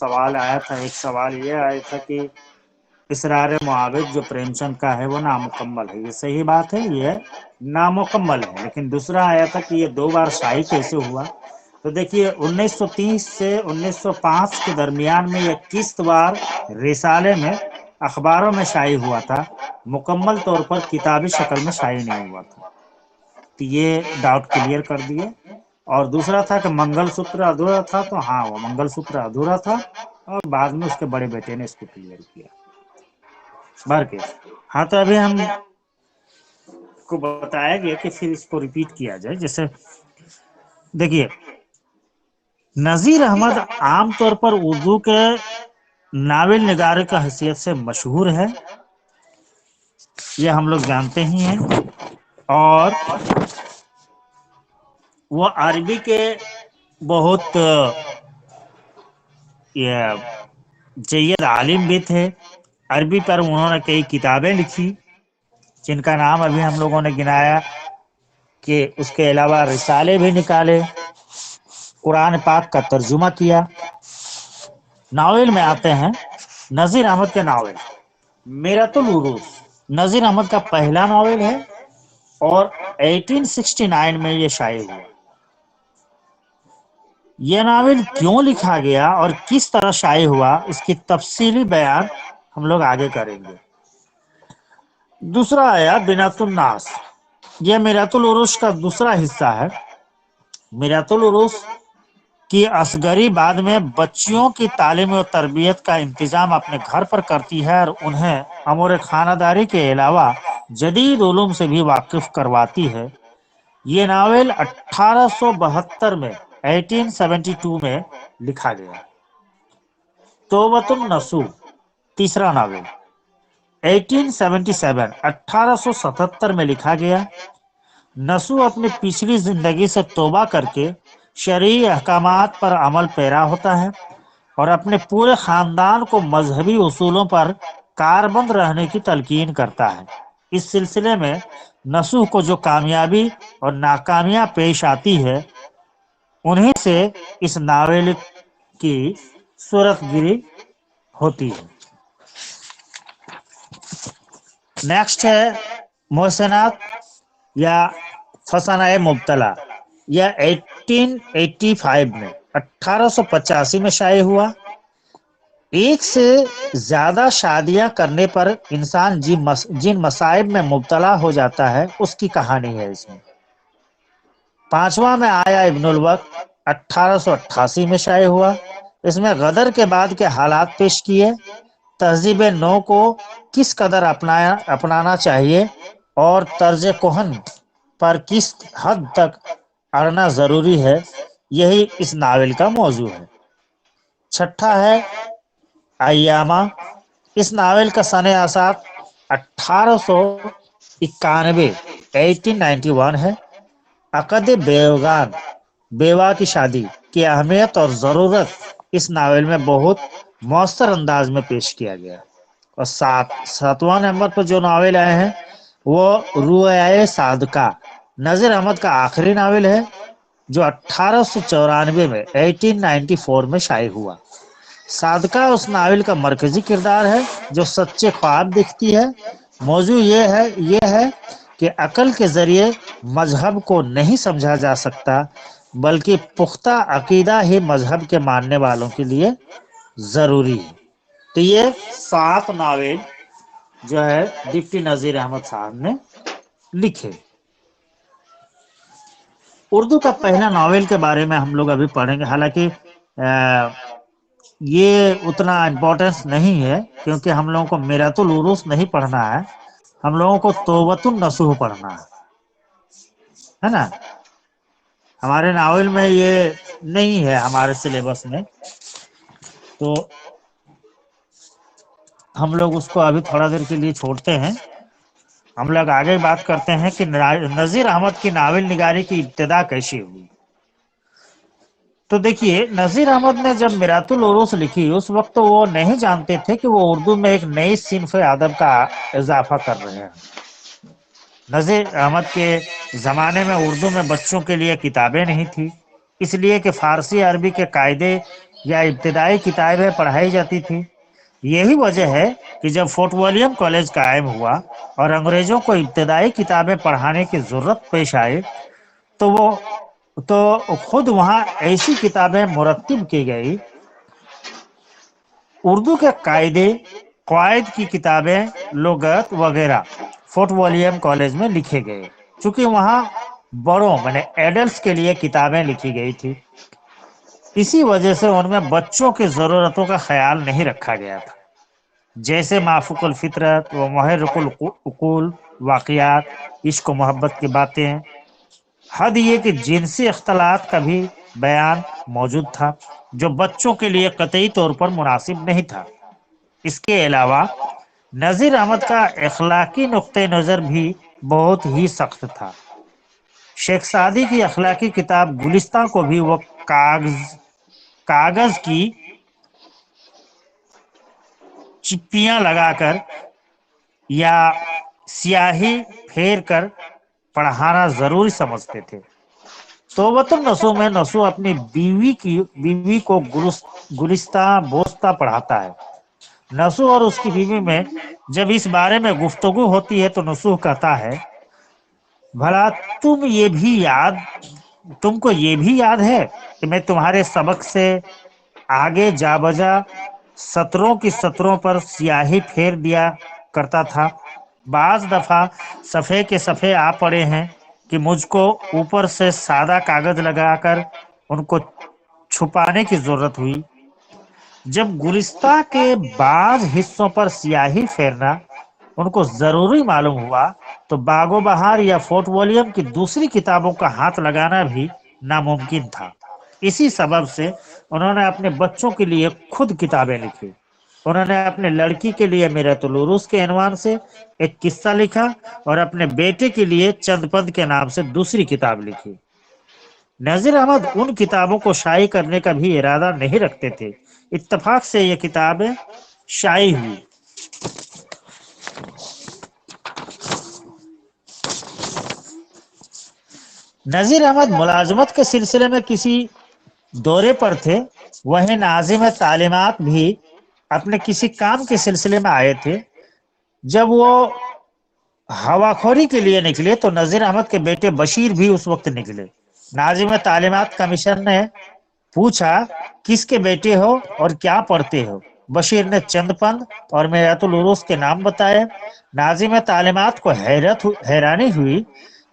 سوال آیا تھا، ایک سوال یہ آیا تھا کہ اسرار معابد جو پریم چند کا ہے وہ نامکمل ہے، یہ صحیح بات ہے، یہ نامکمل ہے، لیکن دوسرا آیا تھا کہ یہ 2 بار شائع کیسے ہوا؟ تو دیکھیے 1930 سے 1905 کے درمیان میں یہ قسط وار رسالے میں اخباروں میں شائع ہوا تھا، مکمل طور پر کتابی شکل میں شائع نہیں ہوا تھا، تو یہ ڈاؤٹ کلیئر کر دیے۔ اور دوسرا تھا کہ منگل سوتر ادھورا تھا، تو ہاں وہ منگل سوتر ادھورا تھا، اور بعد میں اس کے بڑے بیٹے نے اس کو کلیئر کیا۔ بہرکیف ہاں، تو ابھی ہم کو بتایا گیا کہ پھر اس کو ریپیٹ کیا جائے۔ جیسے دیکھیے نذیر احمد عام طور پر اردو کے ناول نگار کا حیثیت سے مشہور ہے، یہ ہم لوگ جانتے ہی ہیں، اور وہ عربی کے بہت یہ جید عالم بھی تھے۔ عربی پر انہوں نے کئی کتابیں لکھی جن کا نام ابھی ہم لوگوں نے گنایا، کہ اس کے علاوہ رسالے بھی نکالے، قرآن پاک کا ترجمہ کیا۔ ناول میں آتے ہیں نذیر احمد کے ناول میرۃ العروس۔ نذیر احمد کا پہلا ناول ہے اور 1869 میں یہ شائع ہوا۔ یہ ناول کیوں لکھا گیا اور کس طرح شائع ہوا، اس کی تفصیلی بیان ہم لوگ آگے کریں گے۔ دوسرا آیا بنات الناس، یہ میرۃ العروس کا دوسرا حصہ ہے۔ میرۃ العروس کی اصغری بعد میں بچیوں کی تعلیم و تربیت کا انتظام اپنے گھر پر کرتی ہے اور انہیں امور خانہ داری کے علاوہ جدید علوم سے بھی واقف کرواتی ہے۔ یہ ناول 1872 میں 1872 میں لکھا گیا۔ توبۃ النصوح تیسرا ناول 1877 میں لکھا گیا۔ نصوح اپنی پچھلی زندگی سے توبہ کر کے شرعی احکامات پر عمل پیرا ہوتا ہے اور اپنے پورے خاندان کو مذہبی اصولوں پر کاربند رہنے کی تلقین کرتا ہے۔ اس سلسلے میں نصوح کو جو کامیابی اور ناکامیاں پیش آتی ہے، انہیں سے اس ناول کی صورت گری ہوتی ہے۔ نیکسٹ ہے محسنات یا فسانہ مبتلا، یہ 1885 میں 1885 میں شائع ہوا۔ ایک سے زیادہ شادیاں کرنے پر انسان جن مصائب میں مبتلا ہو جاتا ہے اس کی کہانی ہے اس میں۔ پانچواں میں آیا ابن الوقت، 1888 میں شائع ہوا۔ اس میں غدر کے بعد کے حالات پیش کیے، تہذیب نو کو کس قدر اپنانا چاہیے اور طرز کہن پر کس حد تک اڑنا ضروری ہے، یہی اس ناول کا موضوع ہے۔ چھٹا ہے ایامہ، اس ناول کا سنِ آساد 1891 ہے۔ عقد بیگان، بیوہ کی شادی کی اہمیت اور ضرورت اس ناول میں بہت مؤثر انداز میں پیش کیا گیا۔ اور ساتواں نمبر پر جو ناول آئے ہیں وہ رویائے صادقہ، نذیر احمد کا آخری ناول ہے جو 1894 میں 1894 میں شائع ہوا۔ صادقہ اس ناول کا مرکزی کردار ہے جو سچے خواب دیکھتی ہے۔ موضوع یہ ہے کہ عقل کے ذریعے مذہب کو نہیں سمجھا جا سکتا، بلکہ پختہ عقیدہ ہی مذہب کے ماننے والوں کے لیے ضروری ہے۔ تو یہ 7 ناول جو ہے ڈپٹی نذیر احمد صاحب نے لکھے۔ اردو کا پہلا ناول کے بارے میں ہم لوگ ابھی پڑھیں گے، حالانکہ یہ اتنا امپورٹنس نہیں ہے کیونکہ ہم لوگوں کو میرۃ العروس نہیں پڑھنا ہے، ہم لوگوں کو توبۃ النصوح پڑھنا ہے نا۔ ہمارے ناول میں یہ نہیں ہے، ہمارے سلیبس میں، تو ہم لوگ اس کو ابھی تھوڑا دیر کے لیے چھوڑتے ہیں۔ ہم لوگ آگے بات کرتے ہیں کہ نذیر احمد کی ناول نگاری کی ابتدا کیسے ہوئی۔ تو دیکھیے نذیر احمد نے جب میرۃ العروس لکھی اس وقت تو وہ نہیں جانتے تھے کہ وہ اردو میں ایک نئی صنف ادب کا اضافہ کر رہے ہیں۔ نذیر احمد کے زمانے میں اردو میں بچوں کے لیے کتابیں نہیں تھی، اس لیے کہ فارسی عربی کے قاعدے یا ابتدائی کتابیں پڑھائی جاتی تھی۔ یہی وجہ ہے کہ جب فورٹ ولیم کالج قائم ہوا اور انگریزوں کو ابتدائی کتابیں پڑھانے کی ضرورت پیش آئی تو خود وہاں ایسی کتابیں مرتب کی گئی۔ اردو کے قاعدے قواعد کی کتابیں لغت وغیرہ فورٹ ولیم کالج میں لکھے گئے، چونکہ وہاں بڑوں ایڈلٹس کے لیے کتابیں لکھی گئی تھی، اسی وجہ سے ان میں بچوں کی ضرورتوں کا خیال نہیں رکھا گیا تھا، جیسے مافوق الفطرت و محرک العقول واقعات، عشق و محبت کی باتیں۔ حد یہ کہ جنسی اختلاط کا بھی بیان موجود تھا، جو بچوں کے لیے قطعی طور پر مناسب نہیں تھا۔ اس کے علاوہ نذیر احمد کا اخلاقی نقطہ نظر بھی بہت ہی سخت تھا۔ شیخ سعدی کی اخلاقی کتاب گلستہ کو بھی وہ کاغذ کی چپیاں لگا کر یا سیاہی پھیر کر پڑھانا ضروری سمجھتے تھے۔ توبۃ النصوح میں نصوح اپنی بیوی کو گلستہ بوستہ پڑھاتا ہے۔ نصوح اور اس کی بیوی میں جب اس بارے میں گفتگو ہوتی ہے تو نصوح کہتا ہے، بھلا تم کو یہ بھی یاد ہے کہ میں تمہارے سبق سے آگے جا بجا سطروں کی سطروں پر سیاہی پھیر دیا کرتا تھا۔ بعض دفعہ صفحے کے صفحے آ پڑے ہیں کہ مجھ کو اوپر سے سادہ کاغذ لگا کر ان کو چھپانے کی ضرورت ہوئی۔ جب گلستہ کے بعض حصوں پر سیاہی پھیرنا ان کو ضروری معلوم ہوا تو باغ و بہار یا فورٹ ولیم کی دوسری کتابوں کا ہاتھ لگانا بھی ناممکن تھا۔ اسی سبب سے انہوں نے اپنے بچوں کے لیے خود کتابیں لکھی۔ انہوں نے اپنے لڑکی کے لیے میرۃ العروس کے عنوان سے ایک قصہ لکھا اور اپنے بیٹے کے لیے چند پند کے نام سے دوسری کتاب لکھی۔ نذیر احمد ان کتابوں کو شائع کرنے کا بھی ارادہ نہیں رکھتے تھے۔ اتفاق سے یہ کتابیں شائع ہوئی۔ نذیر احمد ملازمت کے سلسلے میں کسی دورے پر تھے، وہیں ناظم تعلیمات بھی اپنے کسی کام کے سلسلے میں آئے تھے۔ جب وہ ہواخوری کے لیے نکلے تو نذیر احمد کے بیٹے بشیر بھی اس وقت نکلے۔ ناظم تعلیمات کمیشن نے پوچھا، کس کے بیٹے ہو اور کیا پڑھتے ہو؟ بشیر نے چند پند اور میرۃ العروس کے نام بتائے۔ ناظم تعلیمات کو حیرانی ہوئی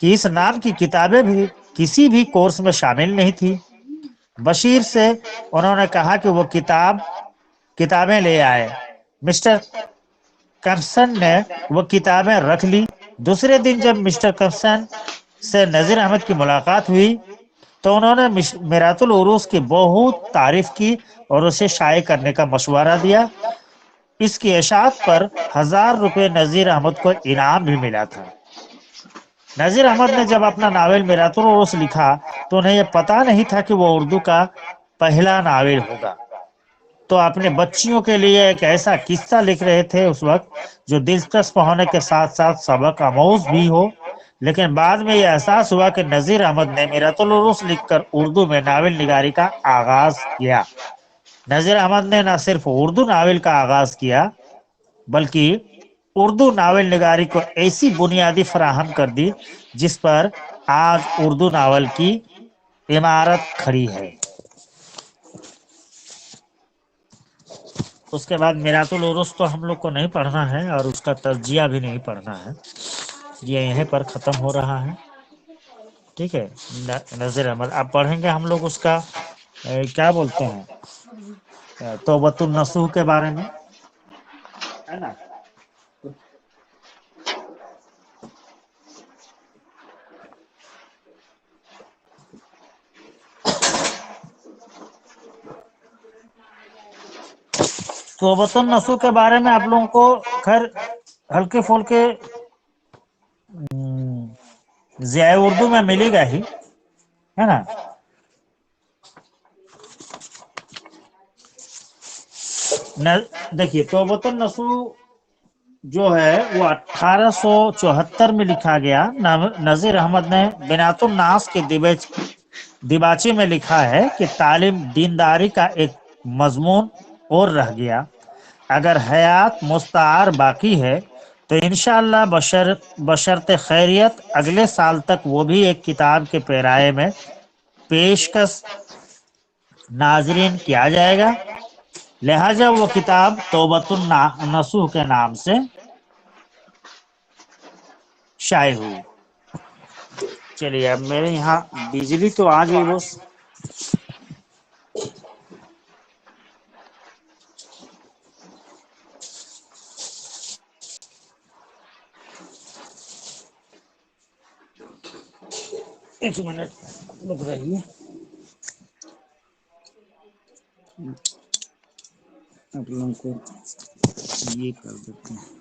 کہ اس نام کی کتابیں بھی کسی بھی کورس میں شامل نہیں تھی۔ بشیر سے انہوں نے کہا کہ وہ کتابیں لے آئے۔ مسٹر کمپسن نے وہ کتابیں رکھ لی۔ دوسرے دن جب مسٹر کمپسن سے نذیر احمد کی ملاقات ہوئی تو انہوں نے میرۃ العروس کی بہت تعریف کی اور اسے شائع کرنے کا مشورہ دیا۔ اس کی اشاعت پر 1000 روپے نذیر احمد کو انعام بھی ملا تھا۔ نذیر احمد نے جب اپنا ناول میرۃ العروس لکھا تو انہیں یہ پتا نہیں تھا کہ وہ اردو کا پہلا ناول ہوگا، تو اپنے بچیوں کے لیے ایک ایسا قصہ لکھ رہے تھے اس وقت جو دلچسپ ہونے کے ساتھ ساتھ سبق آموز بھی ہو۔ لیکن بعد میں یہ احساس ہوا کہ نذیر احمد نے میرۃ العروس لکھ کر اردو میں ناول نگاری کا آغاز کیا۔ نذیر احمد نے نہ صرف اردو ناول کا آغاز کیا بلکہ اردو ناول نگاری کو ایسی بنیادی فراہم کر دی جس پر آج اردو ناول کی عمارت کھڑی ہے۔ اس کے بعد میرۃ العروس تو ہم لوگ کو نہیں پڑھنا ہے اور اس کا ترجیہ بھی نہیں پڑھنا ہے، یہ یہیں پر ختم ہو رہا ہے۔ ٹھیک ہے، نذیر احمد اب پڑھیں گے ہم لوگ اس کا کیا بولتے ہیں، توبۃ النصوح کے بارے میں، ہے نا۔ توبۃ النصوح کے بارے میں آپ لوگوں کو خیر ہلکے پھلکے ضیاء اردو میں ملے گا ہی، ہے نا۔ دیکھیے توبۃ النصوح جو ہے وہ 1874 میں لکھا گیا۔ نذیر احمد نے بنات الناس کے دیباچے میں لکھا ہے کہ تعلیم دینداری کا ایک مضمون اور رہ گیا، اگر حیات مستعار باقی ہے تو انشاءاللہ بشرط خیریت اگلے سال تک وہ بھی ایک کتاب کے پیرائے میں پیشکش ناظرین کیا جائے گا۔ لہذا وہ کتاب توبۃ النصوح کے نام سے شائع ہوئی۔ چلیے اب میرے یہاں بجلی تو آ گئی بس، ایک منٹ رک رہی ہے، آپ لوگوں کو یہ کر دیتے ہیں۔